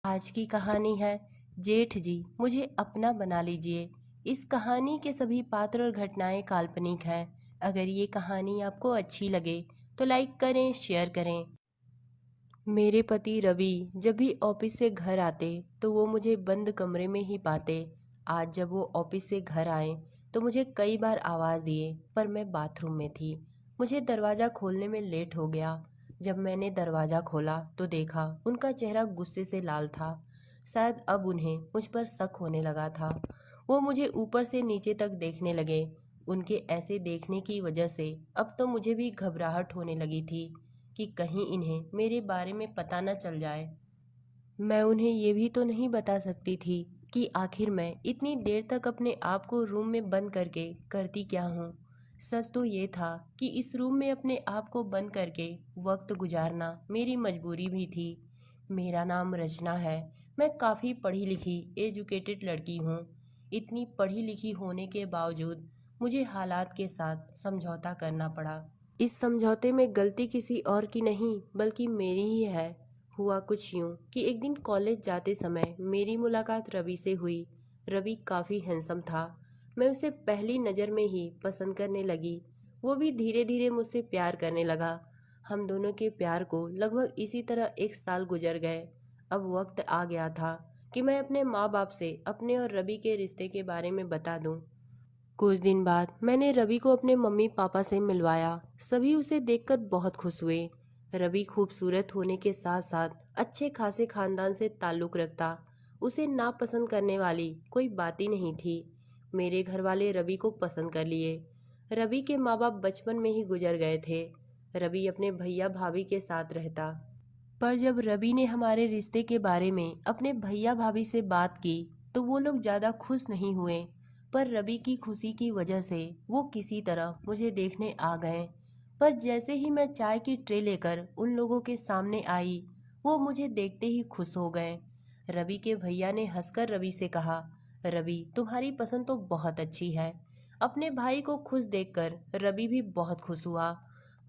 आज की कहानी है जेठ जी मुझे अपना बना लीजिए। इस कहानी के सभी पात्र और घटनाएं काल्पनिक हैं। अगर ये कहानी आपको अच्छी लगे तो लाइक करें, शेयर करें। मेरे पति रवि जब भी ऑफिस से घर आते तो वो मुझे बंद कमरे में ही पाते। आज जब वो ऑफिस से घर आए तो मुझे कई बार आवाज़ दिए, पर मैं बाथरूम में थी। मुझे दरवाज़ा खोलने में लेट हो गया। जब मैंने दरवाज़ा खोला तो देखा उनका चेहरा गुस्से से लाल था। शायद अब उन्हें मुझ पर शक होने लगा था। वो मुझे ऊपर से नीचे तक देखने लगे। उनके ऐसे देखने की वजह से अब तो मुझे भी घबराहट होने लगी थी कि कहीं इन्हें मेरे बारे में पता न चल जाए। मैं उन्हें ये भी तो नहीं बता सकती थी कि आखिर मैं इतनी देर तक अपने आप को रूम में बंद करके करती क्या हूँ। सच तो ये था कि इस रूम में अपने आप को बंद करके वक्त गुजारना मेरी मजबूरी भी थी। मेरा नाम रचना है। मैं काफ़ी पढ़ी लिखी एजुकेटेड लड़की हूँ। इतनी पढ़ी लिखी होने के बावजूद मुझे हालात के साथ समझौता करना पड़ा। इस समझौते में गलती किसी और की नहीं बल्कि मेरी ही है। हुआ कुछ यूं कि एक दिन कॉलेज जाते समय मेरी मुलाकात रवि से हुई। रवि काफ़ी हैंडसम था। मैं उसे पहली नज़र में ही पसंद करने लगी। वो भी धीरे धीरे मुझसे प्यार करने लगा। हम दोनों के प्यार को लगभग इसी तरह एक साल गुजर गए। अब वक्त आ गया था कि मैं अपने माँ बाप से अपने और रवि के रिश्ते के बारे में बता दूं। कुछ दिन बाद मैंने रवि को अपने मम्मी पापा से मिलवाया। सभी उसे देखकर बहुत खुश हुए। रवि खूबसूरत होने के साथ साथ अच्छे खासे खानदान से ताल्लुक़ रखता। उसे नापसंद करने वाली कोई बात ही नहीं थी। मेरे घर वाले रवि को पसंद कर लिए। रवि के माँ बाप बचपन में ही गुजर गए थे। रवि अपने भैया भाभी के साथ रहता। पर जब रवि ने हमारे रिश्ते के बारे में अपने भैया भाभी से बात की तो वो लोग ज़्यादा खुश नहीं हुए। पर रवि की खुशी की वजह से वो किसी तरह मुझे देखने आ गए। पर जैसे ही मैं चाय की ट्रे लेकर उन लोगों के सामने आई, वो मुझे देखते ही खुश हो गए। रवि के भैया ने हंसकर रवि से कहा, रवि तुम्हारी पसंद तो बहुत अच्छी है। अपने भाई को खुश देखकर रवि भी बहुत खुश हुआ।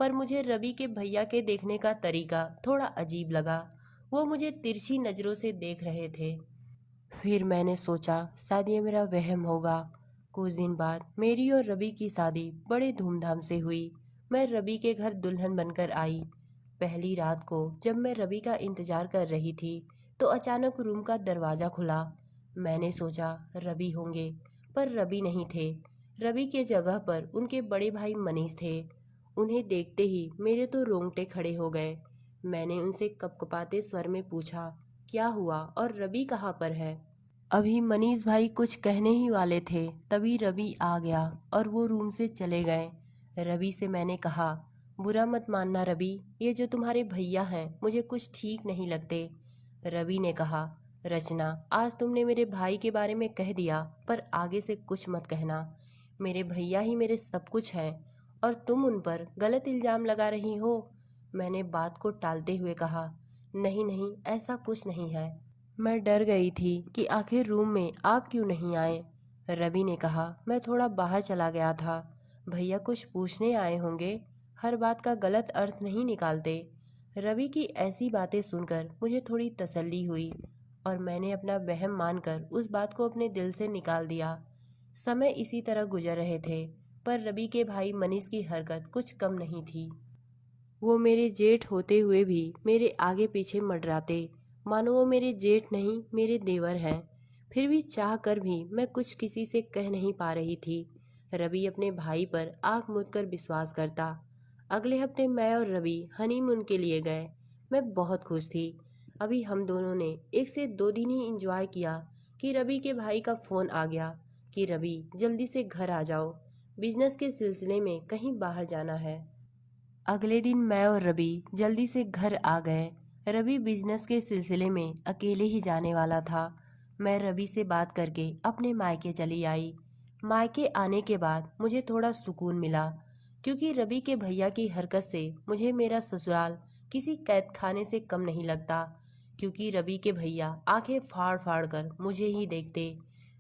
पर मुझे रवि के भैया के देखने का तरीका थोड़ा अजीब लगा। वो मुझे तिरछी नज़रों से देख रहे थे। फिर मैंने सोचा शायद ये मेरा वहम होगा। कुछ दिन बाद मेरी और रवि की शादी बड़े धूमधाम से हुई। मैं रवि के घर दुल्हन बनकर आई। पहली रात को जब मैं रवि का इंतजार कर रही थी तो अचानक रूम का दरवाज़ा खुला। मैंने सोचा रवि होंगे, पर रवि नहीं थे। रवि के जगह पर उनके बड़े भाई मनीष थे। उन्हें देखते ही मेरे तो रोंगटे खड़े हो गए। मैंने उनसे कपकपाते स्वर में पूछा, क्या हुआ और रवि कहाँ पर है? अभी मनीष भाई कुछ कहने ही वाले थे, तभी रवि आ गया और वो रूम से चले गए। रवि से मैंने कहा, बुरा मत मानना रवि, ये जो तुम्हारे भैया हैं मुझे कुछ ठीक नहीं लगते। रवि ने कहा, रचना आज तुमने मेरे भाई के बारे में कह दिया, पर आगे से कुछ मत कहना। मेरे भैया ही मेरे सब कुछ हैं और तुम उन पर गलत इल्ज़ाम लगा रही हो। मैंने बात को टालते हुए कहा, नहीं नहीं, ऐसा कुछ नहीं है। मैं डर गई थी कि आखिर रूम में आप क्यों नहीं आए। रवि ने कहा, मैं थोड़ा बाहर चला गया था। भैया कुछ पूछने आए होंगे, हर बात का गलत अर्थ नहीं निकालते। रवि की ऐसी बातें सुनकर मुझे थोड़ी तसल्ली हुई और मैंने अपना वहम मानकर उस बात को अपने दिल से निकाल दिया। समय इसी तरह गुजर रहे थे, पर रवि के भाई मनीष की हरकत कुछ कम नहीं थी। वो मेरे जेठ होते हुए भी मेरे आगे पीछे मंडराते, मानो वो मेरे जेठ नहीं मेरे देवर हैं। फिर भी चाह कर भी मैं कुछ किसी से कह नहीं पा रही थी। रवि अपने भाई पर आंख मूंद कर विश्वास करता। अगले हफ्ते मैं और रवि हनीमून के लिए गए। मैं बहुत खुश थी। अभी हम दोनों ने 1 से 2 दिन ही इंजॉय किया कि रवि के भाई का फ़ोन आ गया कि रवि जल्दी से घर आ जाओ, बिजनेस के सिलसिले में कहीं बाहर जाना है। अगले दिन मैं और रवि जल्दी से घर आ गए। रवि बिजनेस के सिलसिले में अकेले ही जाने वाला था। मैं रवि से बात करके अपने मायके चली आई। मायके आने के बाद मुझे थोड़ा सुकून मिला, क्योंकि रवि के भैया की हरकत से मुझे मेरा ससुराल किसी कैद खाने से कम नहीं लगता। क्योंकि रवि के भैया आंखें फाड़ फाड़ कर मुझे ही देखते,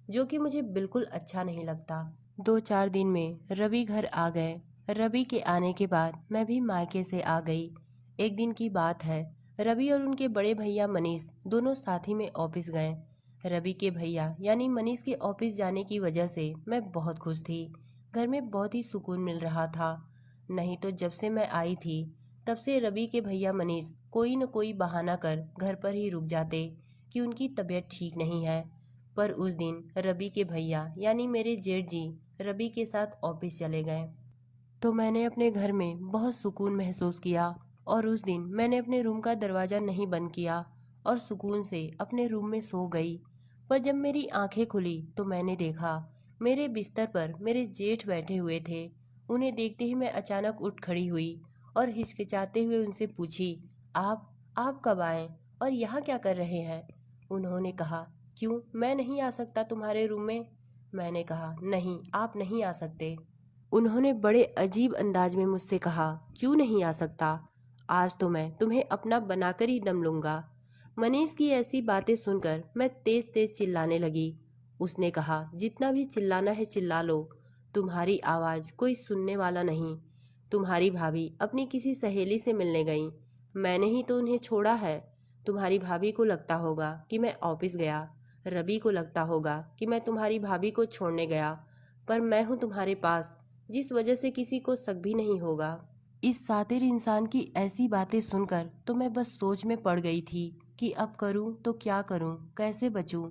जो कि मुझे बिल्कुल अच्छा नहीं लगता। 2-4 दिन में रवि घर आ गए। रवि के आने के बाद मैं भी मायके से आ गई। एक दिन की बात है, रवि और उनके बड़े भैया मनीष दोनों साथ ही में ऑफिस गए। रवि के भैया यानी मनीष के ऑफिस जाने की वजह से मैं बहुत खुश थी। घर में बहुत ही सुकून मिल रहा था। नहीं तो जब से मैं आई थी तब से रवि के भैया मनीष कोई न कोई बहाना कर घर पर ही रुक जाते कि उनकी तबीयत ठीक नहीं है। पर उस दिन रवि के भैया यानी मेरे जेठ जी रवि के साथ ऑफिस चले गए तो मैंने अपने घर में बहुत सुकून महसूस किया। और उस दिन मैंने अपने रूम का दरवाज़ा नहीं बंद किया और सुकून से अपने रूम में सो गई। पर जब मेरी आंखें खुली तो मैंने देखा मेरे बिस्तर पर मेरे जेठ बैठे हुए थे। उन्हें देखते ही मैं अचानक उठ खड़ी हुई और हिचकिचाते हुए उनसे पूछी, आप कब आए और यहाँ क्या कर रहे हैं? उन्होंने कहा, क्यों, मैं नहीं आ सकता तुम्हारे रूम में? मैंने कहा, नहीं, आप नहीं आ सकते। उन्होंने बड़े अजीब अंदाज में मुझसे कहा, क्यों नहीं आ सकता? आज तो मैं तुम्हें अपना बनाकर ही दम लूंगा। मनीष की ऐसी बातें सुनकर मैं तेज तेज चिल्लाने लगी। उसने कहा, जितना भी चिल्लाना है चिल्ला लो, तुम्हारी आवाज़ कोई सुनने वाला नहीं। तुम्हारी भाभी अपनी किसी सहेली से मिलने गई, मैंने ही तो उन्हें छोड़ा है। तुम्हारी भाभी को लगता होगा कि मैं ऑफिस गया, रवि को लगता होगा कि मैं तुम्हारी भाभी को छोड़ने गया, पर मैं हूँ तुम्हारे पास, जिस वजह से किसी को शक भी नहीं होगा। इस सातिर इंसान की ऐसी बातें सुनकर तो मैं बस सोच में पड़ गई थी कि अब करूं तो क्या करूं, कैसे बचूं।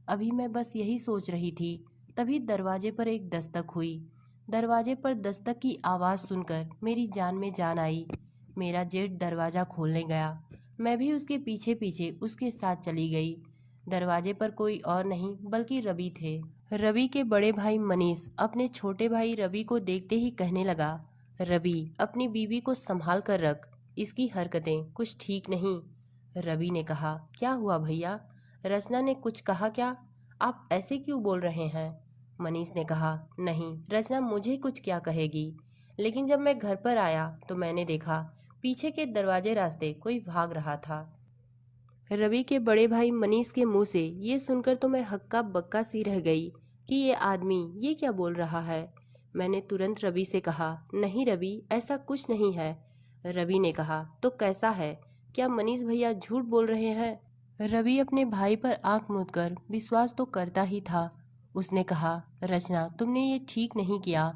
अभी मैं बस यही सोच रही थी, तभी दरवाजे पर एक दस्तक हुई। दरवाजे पर दस्तक की आवाज़ सुनकर मेरी जान में जान आई। मेरा जेठ दरवाज़ा खोलने गया, मैं भी उसके पीछे पीछे उसके साथ चली गई। दरवाजे पर कोई और नहीं बल्कि रवि थे। रवि के बड़े भाई मनीष अपने छोटे भाई रवि को देखते ही कहने लगा, रवि, अपनी बीवी को संभाल कर रख, इसकी हरकतें कुछ ठीक नहीं। रवि ने कहा, क्या हुआ भैया? रचना ने कुछ कहा क्या? आप ऐसे क्यों बोल रहे हैं? मनीष ने कहा, नहीं, रचना मुझे कुछ क्या कहेगी, लेकिन जब मैं घर पर आया तो मैंने देखा पीछे के दरवाजे रास्ते कोई भाग रहा था। रवि के बड़े भाई मनीष के मुंह से ये सुनकर तो मैं हक्का बक्का सी रह गई कि ये आदमी ये क्या बोल रहा है। मैंने तुरंत रवि से कहा, नहीं रवि, ऐसा कुछ नहीं है। रवि ने कहा, तो कैसा है? क्या मनीष भैया झूठ बोल रहे हैं? रवि अपने भाई पर आंख मूंद कर विश्वास तो करता ही था। उसने कहा, रचना, तुमने ये ठीक नहीं किया।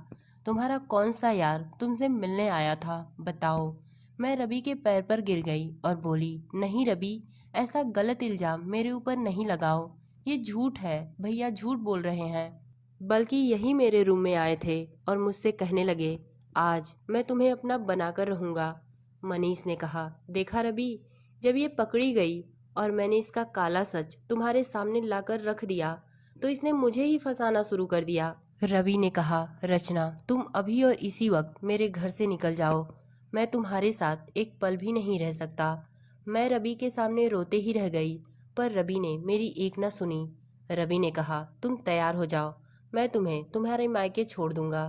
तुम्हारा कौन सा यार तुमसे मिलने आया था, बताओ? मैं रवि के पैर पर गिर गई और बोली, नहीं रवि, ऐसा गलत इल्जाम मेरे ऊपर नहीं लगाओ, ये झूठ है, भैया झूठ बोल रहे हैं। बल्कि यही मेरे रूम में आए थे और मुझसे कहने लगे, आज मैं तुम्हें अपना बनाकर रहूंगा। मनीष ने कहा, देखा रवि, जब ये पकड़ी गई और मैंने इसका काला सच तुम्हारे सामने लाकर रख दिया तो इसने मुझे ही फंसाना शुरू कर दिया। रवि ने कहा, रचना, तुम अभी और इसी वक्त मेरे घर से निकल जाओ, मैं तुम्हारे साथ एक पल भी नहीं रह सकता। मैं रवि के सामने रोते ही रह गई, पर रवि ने मेरी एक न सुनी। रवि ने कहा, तुम तैयार हो जाओ, मैं तुम्हें तुम्हारे मायके छोड़ दूंगा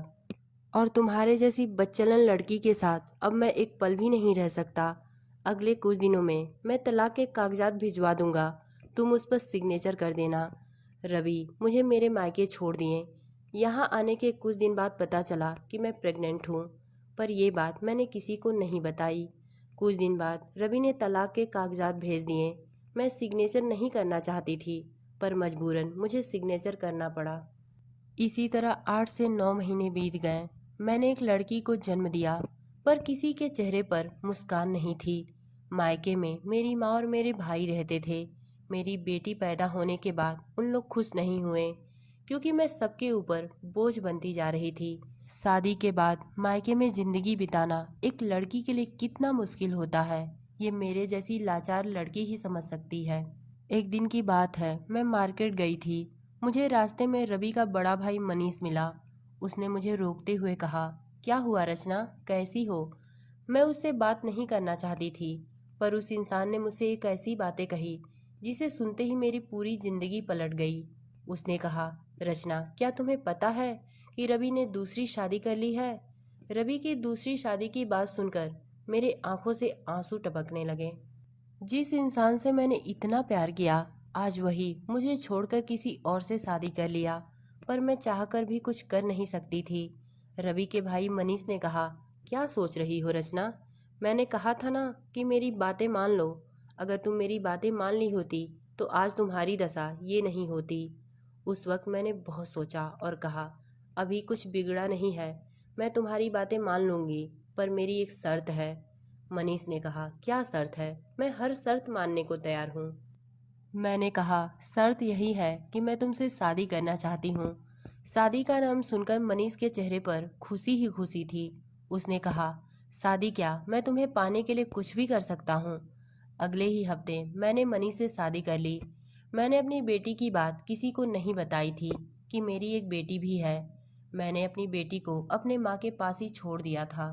और तुम्हारे जैसी बदचलन लड़की के साथ अब मैं एक पल भी नहीं रह सकता। अगले कुछ दिनों में मैं तलाक के कागजात भिजवा दूंगा, तुम उस पर सिग्नेचर कर देना। रवि मुझे मेरे मायके छोड़ दिए। यहाँ आने के कुछ दिन बाद पता चला कि मैं प्रेग्नेंट हूँ, पर यह बात मैंने किसी को नहीं बताई। कुछ दिन बाद रवि ने तलाक के कागजात भेज दिए। मैं सिग्नेचर नहीं करना चाहती थी, पर मजबूरन मुझे सिग्नेचर करना पड़ा। इसी तरह 8 से 9 महीने बीत गए। मैंने एक लड़की को जन्म दिया, पर किसी के चेहरे पर मुस्कान नहीं थी। मायके में मेरी माँ और मेरे भाई रहते थे। मेरी बेटी पैदा होने के बाद उन लोग खुश नहीं हुए, क्योंकि मैं सबके ऊपर बोझ बनती जा रही थी। शादी के बाद मायके में जिंदगी बिताना एक लड़की के लिए कितना मुश्किल होता है, ये मेरे जैसी लाचार लड़की ही समझ सकती है। एक दिन की बात है, मैं मार्केट गई थी। मुझे रास्ते में रवि का बड़ा भाई मनीष मिला। उसने मुझे रोकते हुए कहा, क्या हुआ रचना, कैसी हो? मैं उससे बात नहीं करना चाहती थी, पर उस इंसान ने मुझसे एक ऐसी बातें कही जिसे सुनते ही मेरी पूरी जिंदगी पलट गई। उसने कहा, रचना, क्या तुम्हें पता है कि रवि ने दूसरी शादी कर ली है? रवि की दूसरी शादी की बात सुनकर मेरे आंखों से आंसू टपकने लगे। जिस इंसान से मैंने इतना प्यार किया, आज वही मुझे छोड़कर किसी और से शादी कर लिया, पर मैं चाहकर भी कुछ कर नहीं सकती थी। रवि के भाई मनीष ने कहा, क्या सोच रही हो रचना? मैंने कहा था ना कि मेरी बातें मान लो। अगर तुम मेरी बातें मान ली होती तो आज तुम्हारी दशा ये नहीं होती। उस वक्त मैंने बहुत सोचा और कहा, अभी कुछ बिगड़ा नहीं है, मैं तुम्हारी बातें मान लूंगी, पर मेरी एक शर्त है। मनीष ने कहा, क्या शर्त है? मैं हर शर्त मानने को तैयार हूँ। मैंने कहा, शर्त यही है कि मैं तुमसे शादी करना चाहती हूँ। शादी का नाम सुनकर मनीष के चेहरे पर खुशी ही खुशी थी। उसने कहा, शादी क्या, मैं तुम्हें पाने के लिए कुछ भी कर सकता हूँ। अगले ही हफ्ते मैंने मनीष से शादी कर ली। मैंने अपनी बेटी की बात किसी को नहीं बताई थी कि मेरी एक बेटी भी है। मैंने अपनी बेटी को अपने माँ के पास ही छोड़ दिया था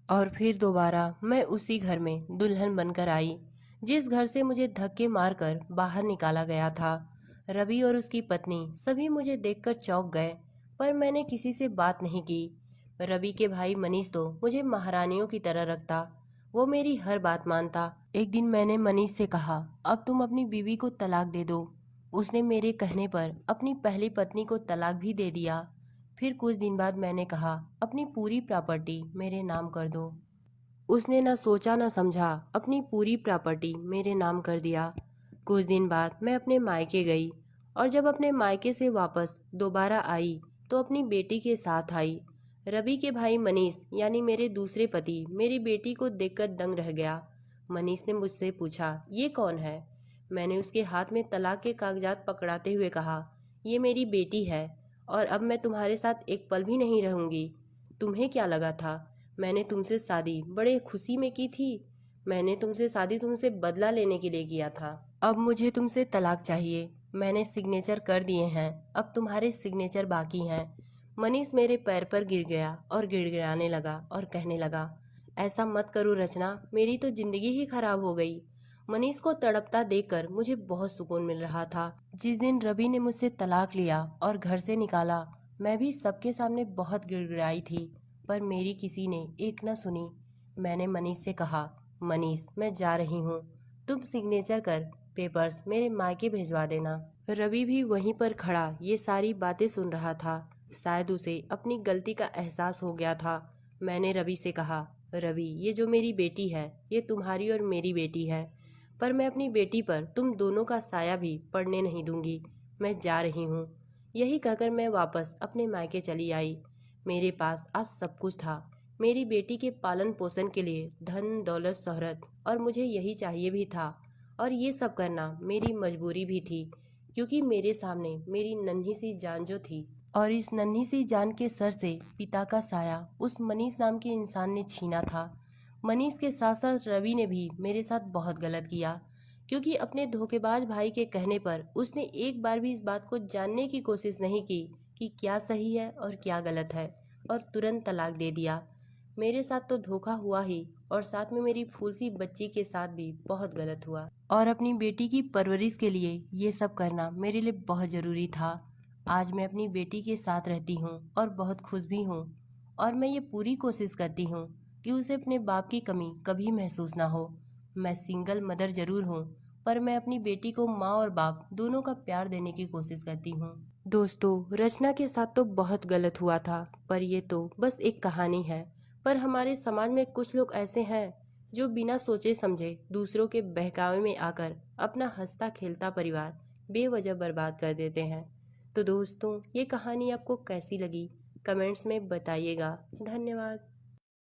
और फिर दोबारा मैं उसी घर में दुल्हन बनकर आई, जिस घर से मुझे धक्के मारकर बाहर निकाला गया था। रवि और उसकी पत्नी सभी मुझे देखकर चौंक गए, पर मैंने किसी से बात नहीं की। रवि के भाई मनीष तो मुझे महारानियों की तरह रखता, वो मेरी हर बात मानता। एक दिन मैंने मनीष से कहा, अब तुम अपनी बीवी को तलाक दे दो। उसने मेरे कहने पर अपनी पहली पत्नी को तलाक भी दे दिया। फिर कुछ दिन बाद मैंने कहा, अपनी पूरी प्रॉपर्टी मेरे नाम कर दो। उसने न सोचा न समझा अपनी पूरी प्रॉपर्टी मेरे नाम कर दिया। कुछ दिन बाद मैं अपने मायके गई, और जब अपने मायके से वापस दोबारा आई तो अपनी बेटी के साथ आई। रवि के भाई मनीष यानी मेरे दूसरे पति मेरी बेटी को देखकर दंग रह गया। मनीष ने मुझसे पूछा, ये कौन है? मैंने उसके हाथ में तलाक के कागजात पकड़ाते हुए कहा, ये मेरी बेटी है, और अब मैं तुम्हारे साथ एक पल भी नहीं रहूंगी। तुम्हें क्या लगा था मैंने तुमसे शादी बड़े खुशी में की थी? मैंने तुमसे शादी तुमसे बदला लेने के लिए किया था। अब मुझे तुमसे तलाक चाहिए। मैंने सिग्नेचर कर दिए हैं, अब तुम्हारे सिग्नेचर बाकी हैं। मनीष मेरे पैर पर गिर गया और गिड़गिड़ाने लगा और कहने लगा, ऐसा मत करो रचना, मेरी तो जिंदगी ही खराब हो गई। मनीष को तड़पता देखकर मुझे बहुत सुकून मिल रहा था। जिस दिन रवि ने मुझसे तलाक लिया और घर से निकाला, मैं भी सबके सामने बहुत गिड़गिड़ाई थी, पर मेरी किसी ने एक न सुनी। मैंने मनीष से कहा, मनीष मैं जा रही हूँ, तुम सिग्नेचर कर पेपर्स मेरे मायके भिजवा देना। रवि भी वहीं पर खड़ा ये सारी बातें सुन रहा था। शायद उसे अपनी गलती का एहसास हो गया था। मैंने रवि से कहा, रवि ये जो मेरी बेटी है ये तुम्हारी और मेरी बेटी है, पर मैं अपनी बेटी पर तुम दोनों का साया भी पड़ने नहीं दूंगी। मैं जा रही हूँ। यही कहकर मैं वापस अपने मायके चली आई। मेरे पास आज सब कुछ था, मेरी बेटी के पालन पोषण के लिए धन दौलत शोहरत, और मुझे यही चाहिए भी था। और ये सब करना मेरी मजबूरी भी थी, क्योंकि मेरे सामने मेरी नन्ही सी जान जो थी, और इस नन्ही सी जान के सर से पिता का साया उस मनीष नाम के इंसान ने छीना था। मनीष के साथ साथ रवि ने भी मेरे साथ बहुत गलत किया, क्योंकि अपने धोखेबाज भाई के कहने पर उसने एक बार भी इस बात को जानने की कोशिश नहीं की कि क्या सही है और क्या गलत है, और तुरंत तलाक दे दिया। मेरे साथ तो धोखा हुआ ही, और साथ में मेरी फूसी बच्ची के साथ भी बहुत गलत हुआ। और अपनी बेटी की परवरिश के लिए ये सब करना मेरे लिए बहुत ज़रूरी था। आज मैं अपनी बेटी के साथ रहती हूँ और बहुत खुश भी हूँ, और मैं ये पूरी कोशिश करती हूँ कि उसे अपने बाप की कमी कभी महसूस ना हो। मैं सिंगल मदर जरूर हूँ, पर मैं अपनी बेटी को माँ और बाप दोनों का प्यार देने की कोशिश करती हूँ। दोस्तों, रचना के साथ तो बहुत गलत हुआ था, पर ये तो बस एक कहानी है। पर हमारे समाज में कुछ लोग ऐसे हैं जो बिना सोचे समझे दूसरों के बहकावे में आकर अपना हंसता खेलता परिवार बेवजह बर्बाद कर देते हैं। तो दोस्तों, ये कहानी आपको कैसी लगी कमेंट्स में बताइएगा। धन्यवाद।